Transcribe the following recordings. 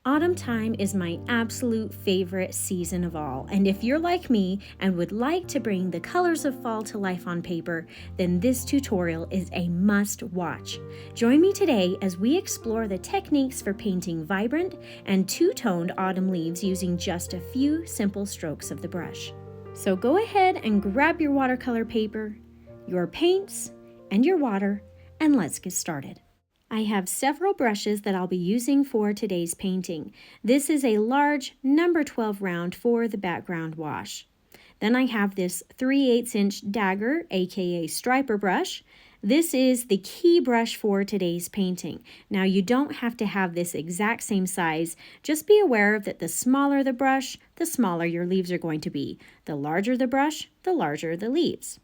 Autumn time is my absolute favorite season of all, and if you're like me and would like to bring the colors of fall to life on paper, then this tutorial is a must-watch. Join me today as we explore the techniques for painting vibrant and two-toned autumn leaves using just a few simple strokes of the brush. So go ahead and grab your watercolor paper, your paints, and your water, and let's get started. I have several brushes that I'll be using for today's painting. This is a large number 12 round for the background wash. Then I have this 3/8 inch dagger, aka striper brush. This is the key brush for today's painting. Now you don't have to have this exact same size. Just be aware that the smaller the brush, the smaller your leaves are going to be. The larger the brush, the larger the leaves.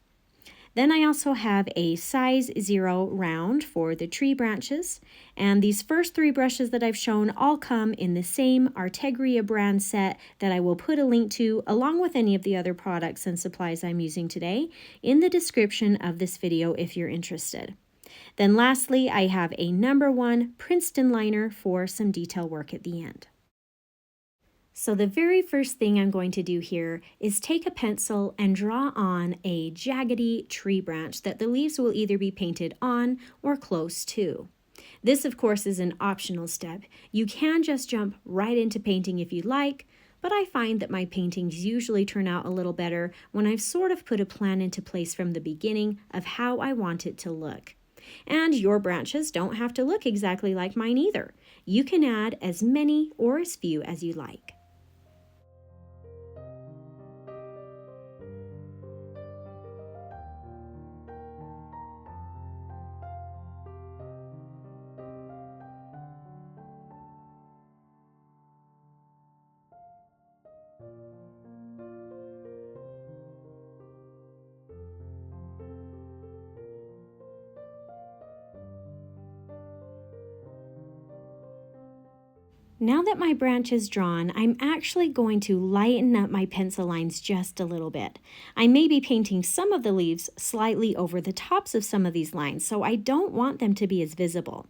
Then I also have a size 0 round for the tree branches, and these first three brushes that I've shown all come in the same Artegria brand set that I will put a link to, along with any of the other products and supplies I'm using today, in the description of this video if you're interested. Then lastly, I have a number 1 Princeton liner for some detail work at the end. So the very first thing I'm going to do here is take a pencil and draw on a jaggedy tree branch that the leaves will either be painted on or close to. This, of course, is an optional step. You can just jump right into painting if you like, but I find that my paintings usually turn out a little better when I've sort of put a plan into place from the beginning of how I want it to look. And your branches don't have to look exactly like mine either. You can add as many or as few as you like. Now that my branch is drawn, I'm actually going to lighten up my pencil lines just a little bit. I may be painting some of the leaves slightly over the tops of some of these lines, so I don't want them to be as visible.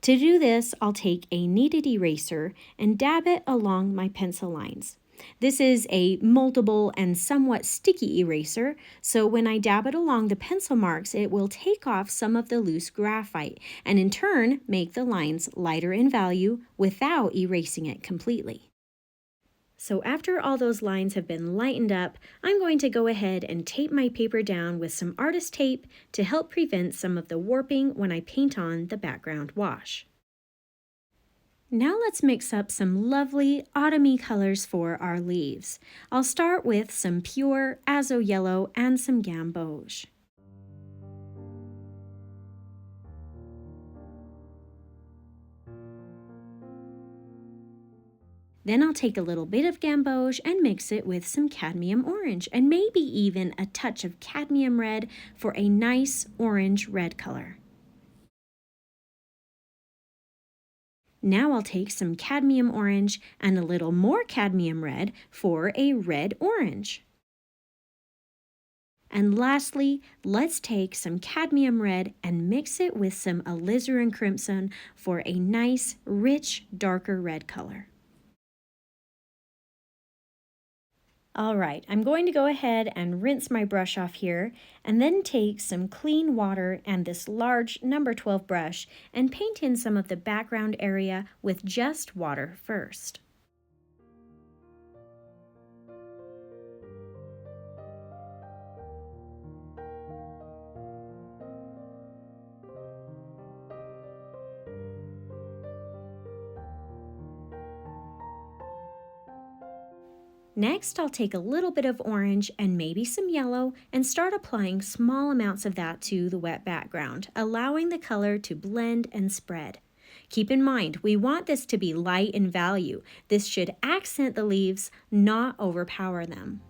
To do this, I'll take a kneaded eraser and dab it along my pencil lines. This is a moldable and somewhat sticky eraser, so when I dab it along the pencil marks, it will take off some of the loose graphite and in turn make the lines lighter in value without erasing it completely. So after all those lines have been lightened up, I'm going to go ahead and tape my paper down with some artist tape to help prevent some of the warping when I paint on the background wash. Now let's mix up some lovely autumny colors for our leaves. I'll start with some pure azo yellow and some gamboge. Then I'll take a little bit of gamboge and mix it with some cadmium orange and maybe even a touch of cadmium red for a nice orange-red color. Now I'll take some cadmium orange and a little more cadmium red for a red-orange. And lastly, let's take some cadmium red and mix it with some alizarin crimson for a nice, rich, darker red color. All right, I'm going to go ahead and rinse my brush off here and then take some clean water and this large number 12 brush and paint in some of the background area with just water first. Next, I'll take a little bit of orange and maybe some yellow and start applying small amounts of that to the wet background, allowing the color to blend and spread. Keep in mind, we want this to be light in value. This should accent the leaves, not overpower them.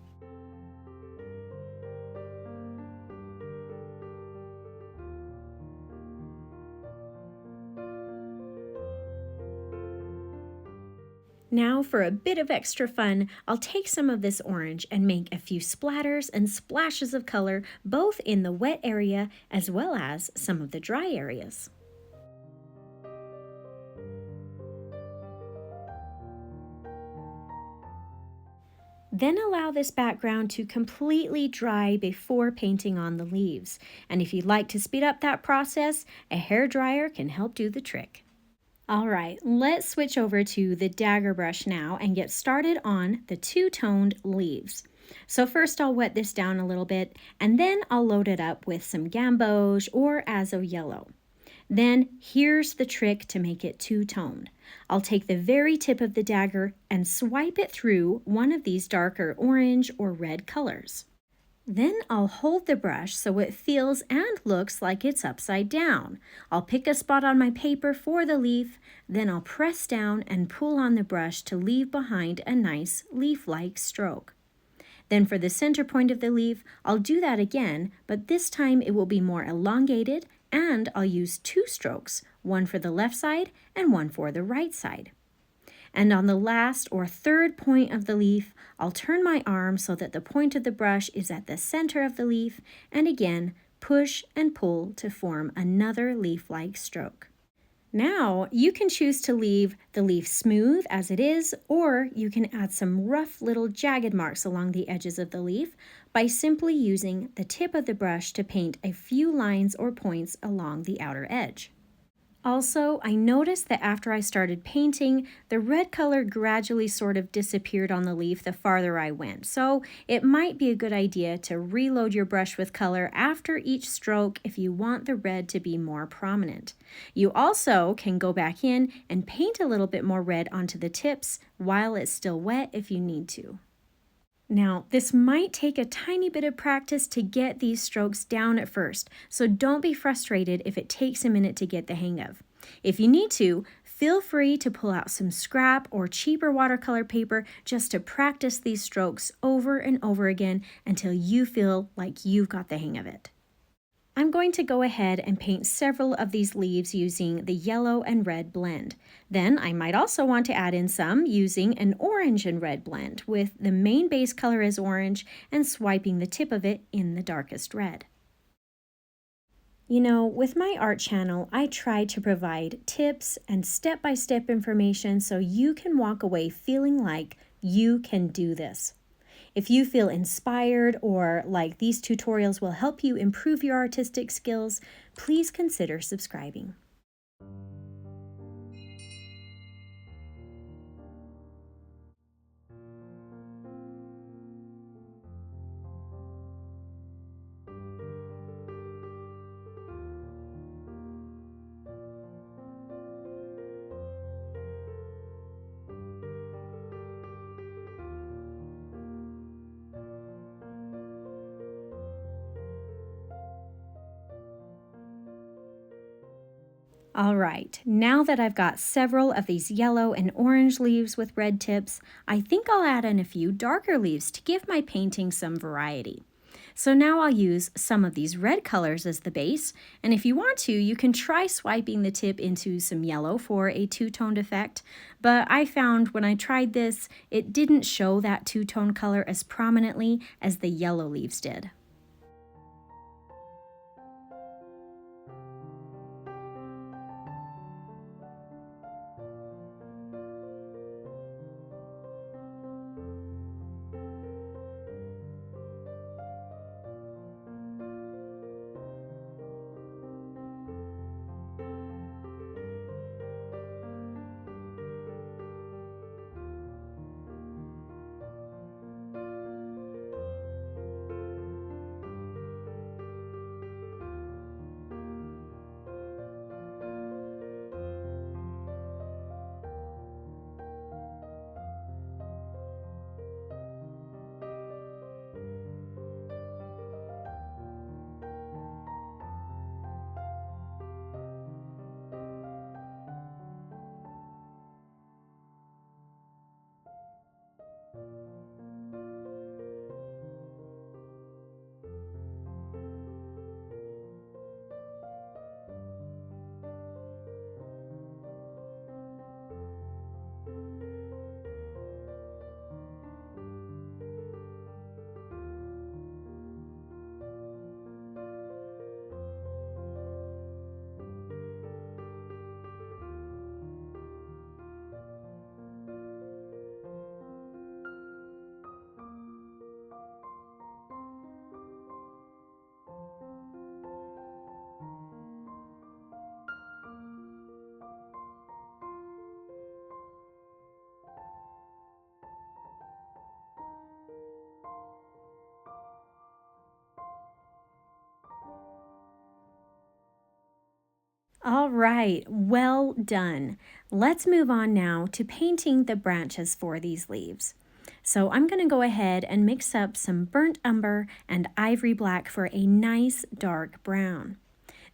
Now for a bit of extra fun, I'll take some of this orange and make a few splatters and splashes of color both in the wet area as well as some of the dry areas. Then allow this background to completely dry before painting on the leaves. And if you'd like to speed up that process, a hair dryer can help do the trick. All right, let's switch over to the dagger brush now and get started on the two-toned leaves. So first I'll wet this down a little bit, and then I'll load it up with some Gamboge or Azo Yellow. Then here's the trick to make it two-toned. I'll take the very tip of the dagger and swipe it through one of these darker orange or red colors. Then I'll hold the brush so it feels and looks like it's upside down. I'll pick a spot on my paper for the leaf, then I'll press down and pull on the brush to leave behind a nice leaf-like stroke. Then for the center point of the leaf, I'll do that again, but this time it will be more elongated, and I'll use two strokes, one for the left side and one for the right side. And on the last or third point of the leaf, I'll turn my arm so that the point of the brush is at the center of the leaf, and again, push and pull to form another leaf-like stroke. Now, you can choose to leave the leaf smooth as it is, or you can add some rough little jagged marks along the edges of the leaf by simply using the tip of the brush to paint a few lines or points along the outer edge. Also, I noticed that after I started painting, the red color gradually sort of disappeared on the leaf the farther I went. So it might be a good idea to reload your brush with color after each stroke if you want the red to be more prominent. You also can go back in and paint a little bit more red onto the tips while it's still wet if you need to. Now, this might take a tiny bit of practice to get these strokes down at first, so don't be frustrated if it takes a minute to get the hang of. If you need to, feel free to pull out some scrap or cheaper watercolor paper just to practice these strokes over and over again until you feel like you've got the hang of it. I'm going to go ahead and paint several of these leaves using the yellow and red blend. Then I might also want to add in some using an orange and red blend with the main base color as orange and swiping the tip of it in the darkest red. You know, with my art channel, I try to provide tips and step-by-step information so you can walk away feeling like you can do this. If you feel inspired or like these tutorials will help you improve your artistic skills, please consider subscribing. All right, now that I've got several of these yellow and orange leaves with red tips, I think I'll add in a few darker leaves to give my painting some variety. So now I'll use some of these red colors as the base, and if you want to, you can try swiping the tip into some yellow for a two-toned effect, but I found when I tried this, it didn't show that two-tone color as prominently as the yellow leaves did. All right, well done. Let's move on now to painting the branches for these leaves. So I'm going to go ahead and mix up some burnt umber and ivory black for a nice dark brown.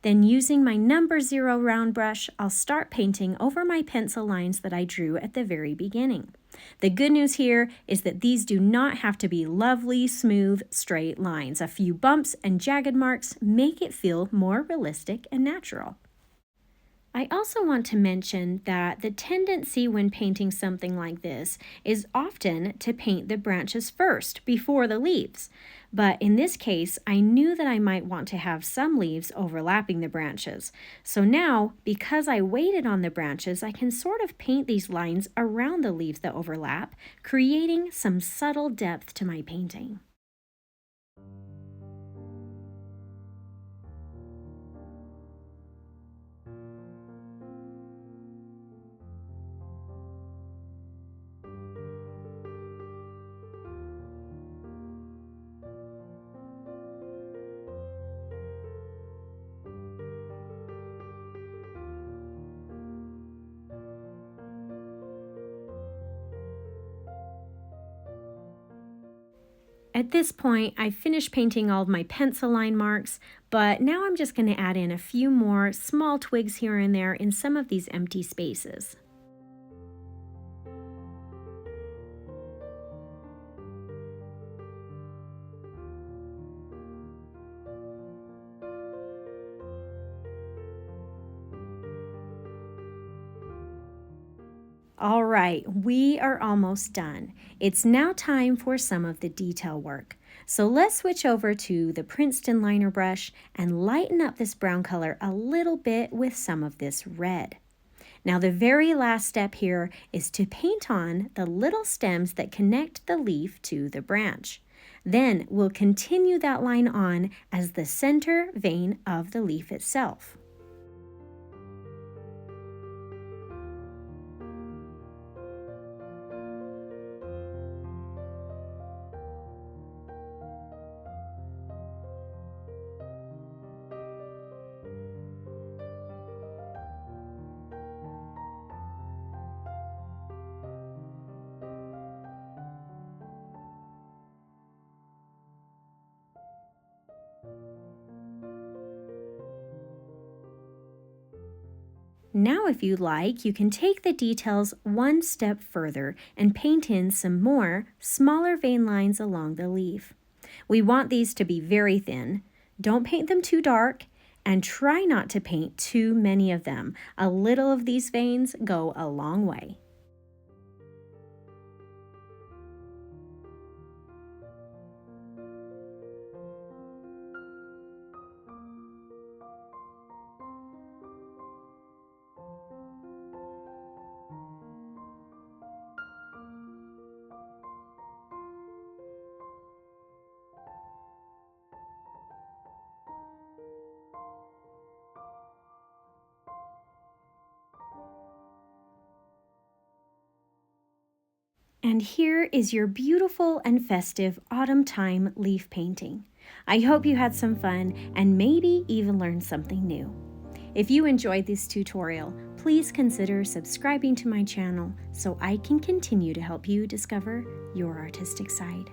Then using my number 0 round brush, I'll start painting over my pencil lines that I drew at the very beginning. The good news here is that these do not have to be lovely, smooth, straight lines. A few bumps and jagged marks make it feel more realistic and natural. I also want to mention that the tendency when painting something like this is often to paint the branches first before the leaves. But in this case, I knew that I might want to have some leaves overlapping the branches. So now, because I waited on the branches, I can sort of paint these lines around the leaves that overlap, creating some subtle depth to my painting. At this point, I've finished painting all of my pencil line marks, but now I'm just going to add in a few more small twigs here and there in some of these empty spaces. All right, we are almost done. It's now time for some of the detail work. So let's switch over to the Princeton liner brush and lighten up this brown color a little bit with some of this red. Now the very last step here is to paint on the little stems that connect the leaf to the branch. Then we'll continue that line on as the center vein of the leaf itself. Now, if you'd like, you can take the details one step further and paint in some more smaller vein lines along the leaf. We want these to be very thin. Don't paint them too dark, and try not to paint too many of them. A little of these veins go a long way. And here is your beautiful and festive autumn time leaf painting. I hope you had some fun and maybe even learned something new. If you enjoyed this tutorial, please consider subscribing to my channel so I can continue to help you discover your artistic side.